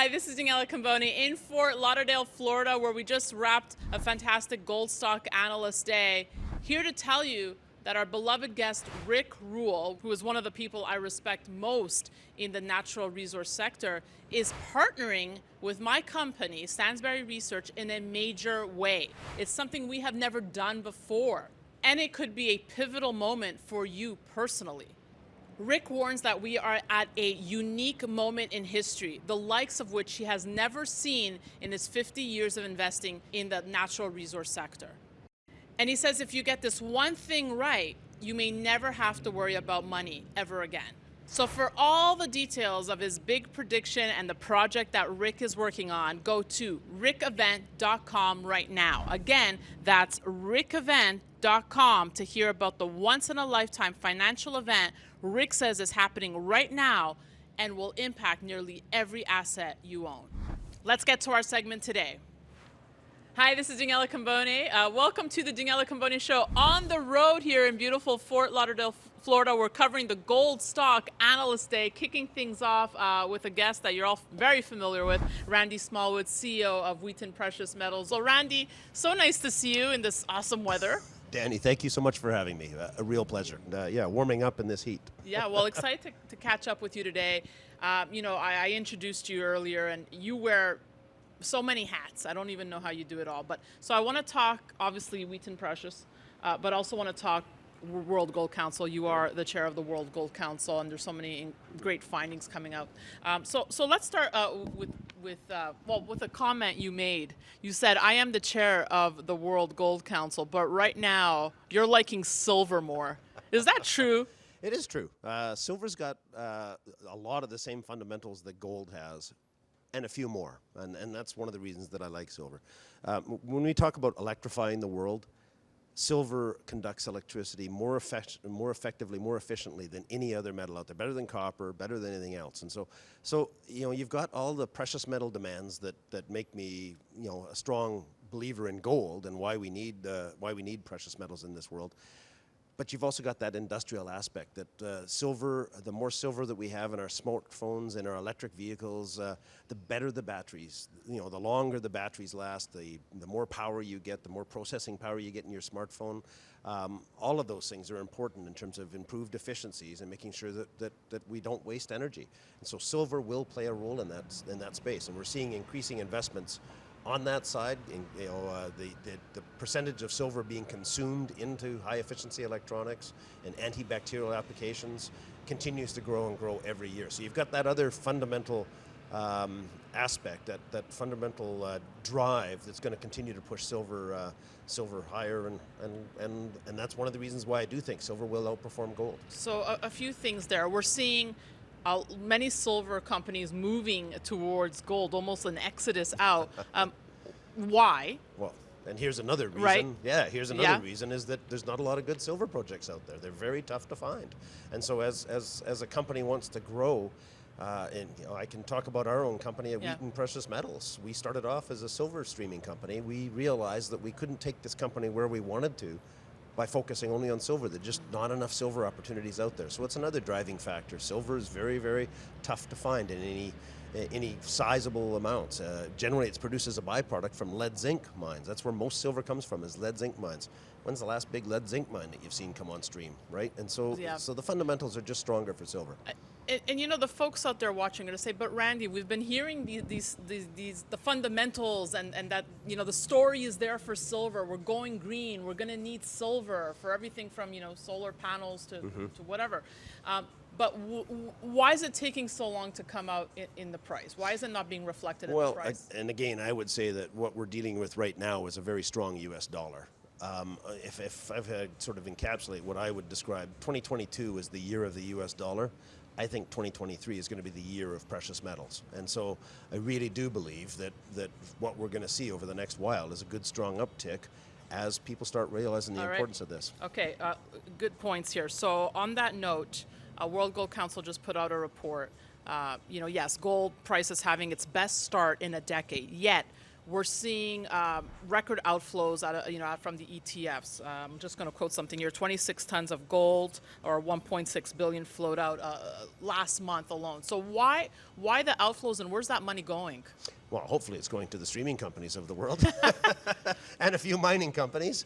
Hi, this is Daniela Cambone in Fort Lauderdale, Florida, where we just wrapped a fantastic Gold Stock Analyst Day. Here to tell you that our beloved guest, Rick Rule, who is one of the people I respect most in the natural resource sector, is partnering with my company, Stansberry Research, in a major way. It's something we have never done before, and it could be a pivotal moment for you personally. Rick warns that we are at a unique moment in history, the likes of which he has never seen in his 50 years of investing in the natural resource sector. And he says if you get this one thing right, you may never have to worry about money ever again. So for all the details of his big prediction and the project that Rick is working on, go to rickevent.com right now. Again, that's rickevent.com to hear about the once-in-a-lifetime financial event Rick says is happening right now and will impact nearly every asset you own. Let's get to our segment today. Hi, this is Daniela Cambone. Welcome to the Daniela Cambone Show on the road here in beautiful Fort Lauderdale, Florida. We're covering the Gold Stock Analyst Day, kicking things off with a guest that you're all very familiar with, Randy Smallwood, CEO of Wheaton Precious Metals. So Randy, so nice to see you in this awesome weather. Danny, thank you so much for having me. A real pleasure. Yeah, warming up in this heat. Yeah, well, excited to catch up with you today. I introduced you earlier, and you wear so many hats. I don't even know how you do it all. But so I want to talk, obviously, Wheaton Precious, but also want to talk World Gold Council. You are the chair of the World Gold Council, and there's so many great findings coming out. So let's start with a comment you made. You said, "I am the chair of the World Gold Council, but right now you're liking silver more." Is that true? It is true. Silver's got a lot of the same fundamentals that gold has, and a few more, and that's one of the reasons that I like silver. When we talk about electrifying the world, silver conducts electricity more effectively, more efficiently than any other metal out there, better than copper, better than anything else. And so you've got all the precious metal demands that make me a strong believer in gold and why we need precious metals in this world. But you've also got that industrial aspect that silver, the more silver that we have in our smartphones, in our electric vehicles, the better the batteries. The longer the batteries last, the more power you get, the more processing power you get in your smartphone. All of those things are important in terms of improved efficiencies and making sure that we don't waste energy. And so silver will play a role in that space. And we're seeing increasing investments on that side. The percentage of silver being consumed into high efficiency electronics and antibacterial applications continues to grow and grow every year. So you've got that other fundamental aspect, that fundamental drive that's going to continue to push silver higher, and that's one of the reasons why I do think silver will outperform gold. So a few things there. We're seeing many silver companies moving towards gold, almost an exodus out. Why? Well, and here's another reason. Right. Yeah, here's another reason is that there's not a lot of good silver projects out there. They're very tough to find. And so as a company wants to grow, and I can talk about our own company at Wheaton Precious Metals. We started off as a silver streaming company. We realized that we couldn't take this company where we wanted to by focusing only on silver. There's just not enough silver opportunities out there. So it's another driving factor. Silver is very, very tough to find in any sizable amounts. Generally, it's produced as a byproduct from lead zinc mines. That's where most silver comes from, is lead zinc mines. When's the last big lead zinc mine that you've seen come on stream, right? And so the fundamentals are just stronger for silver. And the folks out there watching are going to say, but Randy, we've been hearing the fundamentals and that, the story is there for silver. We're going green. We're going to need silver for everything from, solar panels to whatever. But why is it taking so long to come out in the price? Why is it not being reflected in the price? And again, I would say that what we're dealing with right now is a very strong U.S. dollar. If I've had sort of encapsulate what I would describe, 2022 is the year of the U.S. dollar. I think 2023 is going to be the year of precious metals. And so I really do believe that what we're going to see over the next while is a good, strong uptick as people start realizing the importance of this. Okay, good points here. So on that note, World Gold Council just put out a report. Yes, gold price is having its best start in a decade, yet we're seeing record outflows from the ETFs. I'm just going to quote something here: 26 tons of gold, or 1.6 billion, flowed out last month alone. So why the outflows, and where's that money going? Well, hopefully it's going to the streaming companies of the world and a few mining companies.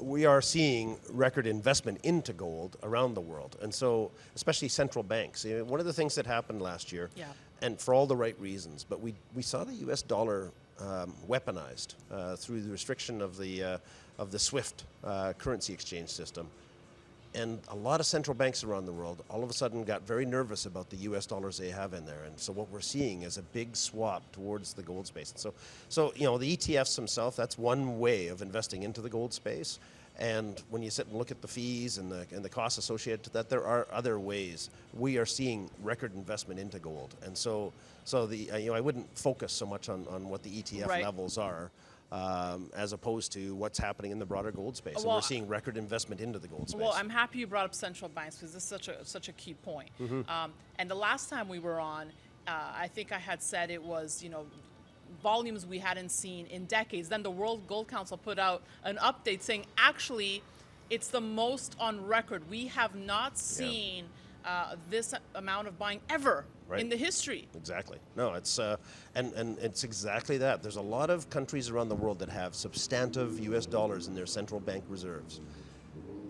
We are seeing record investment into gold around the world. And so, especially central banks. One of the things that happened last year, and for all the right reasons, but we saw the US dollar weaponized through the restriction of the SWIFT currency exchange system. And a lot of central banks around the world all of a sudden got very nervous about the US dollars they have in there. And so what we're seeing is a big swap towards the gold space. And so the ETFs themselves, that's one way of investing into the gold space. And when you sit and look at the fees and the costs associated to that, there are other ways. We are seeing record investment into gold. And so I wouldn't focus so much on what the ETF levels are. As opposed to what's happening in the broader gold space. And we're seeing record investment into the gold space. Well, I'm happy you brought up central banks, because this is such a key point. And the last time we were on, I think I had said it was, volumes we hadn't seen in decades. Then the World Gold Council put out an update saying, actually, it's the most on record. We have not seen this amount of buying ever in the history. Exactly. No, it's and it's exactly that. There's a lot of countries around the world that have substantive US dollars in their central bank reserves.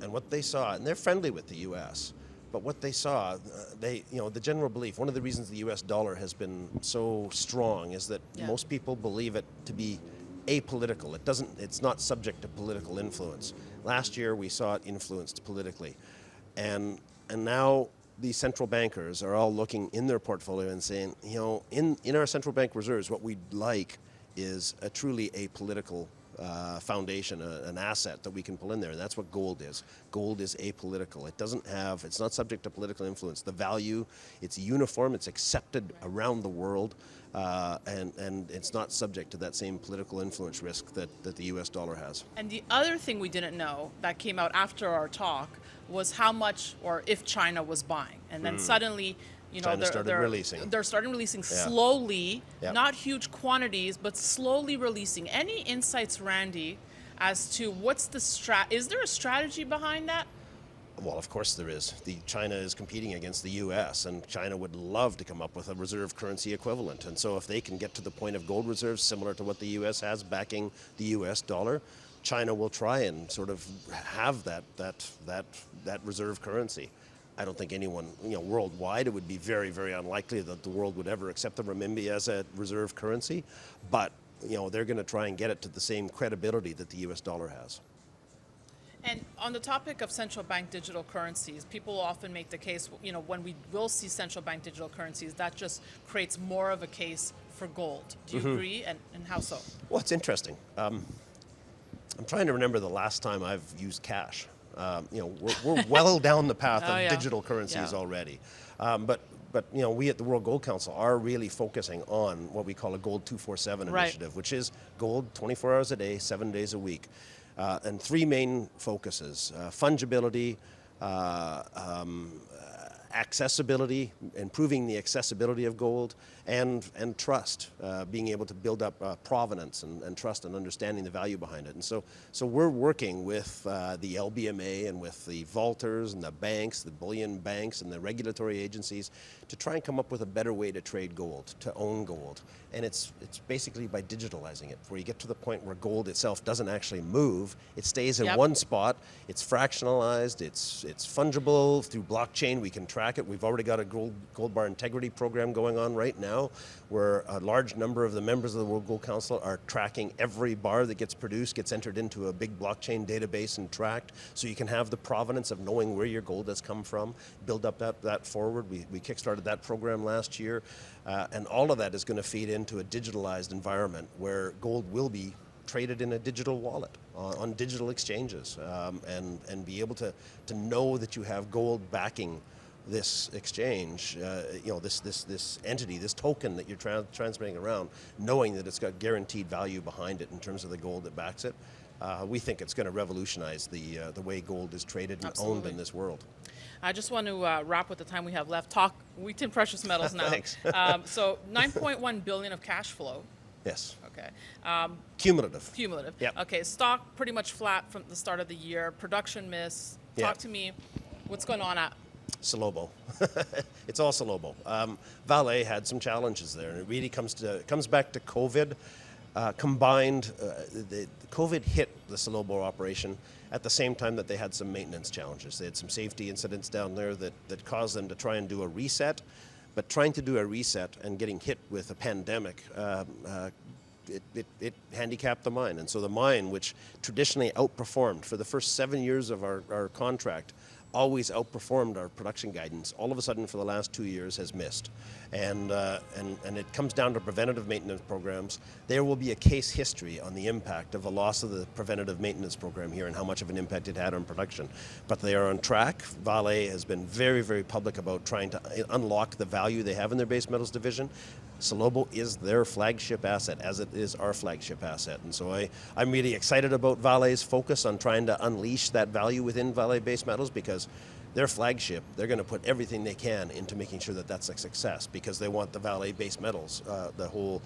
And what they saw, and they're friendly with the US, but what they saw, the general belief, one of the reasons the US dollar has been so strong is that most people believe it to be apolitical. It's not subject to political influence. Last year we saw it influenced politically. And now these central bankers are all looking in their portfolio and saying, in our central bank reserves, what we'd like is a truly apolitical foundation, an asset that we can pull in there. And that's what gold is. Gold is apolitical. It's not subject to political influence. The value, it's uniform, it's accepted around the world, and it's not subject to that same political influence risk that the US dollar has. And the other thing we didn't know that came out after our talk was how much, or if China was buying. And then suddenly, China started releasing. They're starting releasing slowly, not huge quantities, but slowly releasing. Any insights, Randy, as to what's the is there a strategy behind that? Well, of course there is. China is competing against the U.S., and China would love to come up with a reserve currency equivalent. And so if they can get to the point of gold reserves similar to what the U.S. has backing the U.S. dollar, China will try and sort of have that reserve currency. I don't think anyone, worldwide, it would be very, very unlikely that the world would ever accept the renminbi as a reserve currency. But, they're going to try and get it to the same credibility that the U.S. dollar has. And on the topic of central bank digital currencies, people often make the case, when we will see central bank digital currencies, that just creates more of a case for gold. Do you agree, and how so? Well, it's interesting. I'm trying to remember the last time I've used cash. We're well down the path of digital currencies already. But we at the World Gold Council are really focusing on what we call a Gold 247 initiative, which is gold 24 hours a day, 7 days a week. And three main focuses: fungibility, accessibility, improving the accessibility of gold, and trust, being able to build up provenance and trust and understanding the value behind it. And so we're working with the LBMA and with the vaulters and the banks, the bullion banks and the regulatory agencies to try and come up with a better way to trade gold, to own gold. And it's basically by digitalizing it, where you get to the point where gold itself doesn't actually move. It stays in one spot. It's fractionalized. It's fungible. Through blockchain, we can track it. We've already got a gold bar integrity program going on right now, where a large number of the members of the World Gold Council are tracking every bar that gets produced, gets entered into a big blockchain database and tracked, so you can have the provenance of knowing where your gold has come from, build up that forward. We kickstarted that program last year, and all of that is going to feed into a digitalized environment where gold will be traded in a digital wallet on digital exchanges, and be able to know that you have gold backing this exchange, this entity, this token that you're transmitting around, knowing that it's got guaranteed value behind it in terms of the gold that backs it. We think it's going to revolutionize the way gold is traded and owned in this world. I just want to wrap with the time we have left. Talk Wheaton Precious Metals now. Thanks. So 9.1 billion of cash flow. Yes. Okay. Okay. Cumulative. Cumulative. Yep. Okay, stock pretty much flat from the start of the year. Production miss. Talk to me. What's going on at Salobo. It's all Salobo. Vale had some challenges there, and it really comes back to COVID. Combined, the COVID hit the Salobo operation at the same time that they had some maintenance challenges. They had some safety incidents down there that caused them to try and do a reset. But trying to do a reset and getting hit with a pandemic, it handicapped the mine. And so the mine, which traditionally outperformed for the first 7 years of our contract, always outperformed our production guidance, all of a sudden for the last 2 years has missed. And it comes down to preventative maintenance programs. There will be a case history on the impact of a loss of the preventative maintenance program here and how much of an impact it had on production. But they are on track. Vale has been very, very public about trying to unlock the value they have in their base metals division. Salobo is their flagship asset, as it is our flagship asset. And so I'm really excited about Vale's focus on trying to unleash that value within Vale Base Metals, because their flagship, they're going to put everything they can into making sure that that's a success, because they want the Vale Base Metals, the whole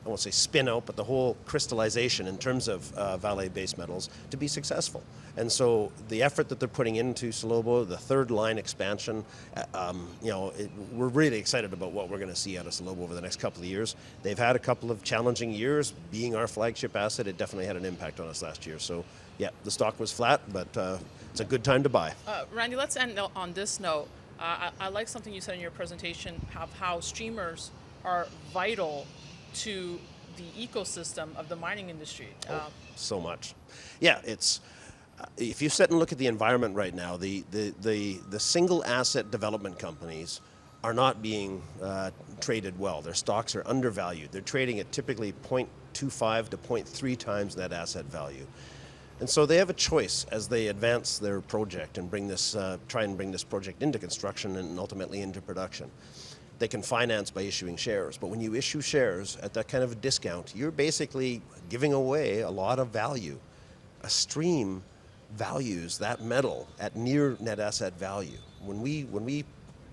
I won't say spin out, but the whole crystallization in terms of Vale Base Metals to be successful. And so the effort that they're putting into Salobo, the third line expansion, we're really excited about what we're going to see out of Salobo over the next couple of years. They've had a couple of challenging years. Being our flagship asset, it definitely had an impact on us last year. So yeah, the stock was flat, but it's a good time to buy. Randy, let's end on this note. I like something you said in your presentation, how streamers are vital to the ecosystem of the mining industry. So much. Yeah, it's if you sit and look at the environment right now, the single asset development companies are not being traded well. Their stocks are undervalued. They're trading at typically 0.25 to 0.3 times net asset value. And so they have a choice as they advance their project and try and bring this project into construction and ultimately into production. They can finance by issuing shares, but when you issue shares at that kind of a discount, you're basically giving away a lot of value. A stream values that metal at near net asset value. When we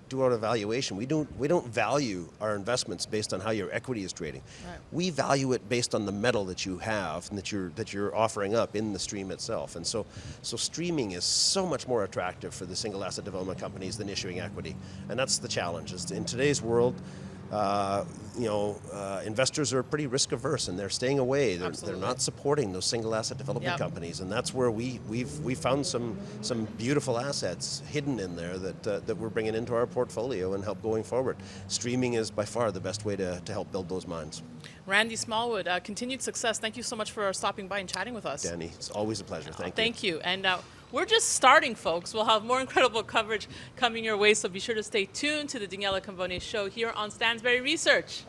do our evaluation, we don't value our investments based on how your equity is trading. Right. We value it based on the metal that you have and that you're offering up in the stream itself. And so streaming is so much more attractive for the single asset development companies than issuing equity. And that's the challenge. Is in today's world, investors are pretty risk averse and they're staying away. They're not supporting those single asset development companies, and that's where we've found some beautiful assets hidden in there that we're bringing into our portfolio and help going forward. Streaming is by far the best way to help build those mines. Randy Smallwood, continued success. Thank you so much for stopping by and chatting with us. Danny, it's always a pleasure. Thank you. Thank you. And we're just starting, folks. We'll have more incredible coverage coming your way, so be sure to stay tuned to the Daniela Cambone Show here on Stansberry Research.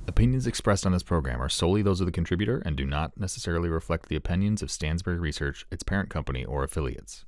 Opinions expressed on this program are solely those of the contributor and do not necessarily reflect the opinions of Stansberry Research, its parent company, or affiliates.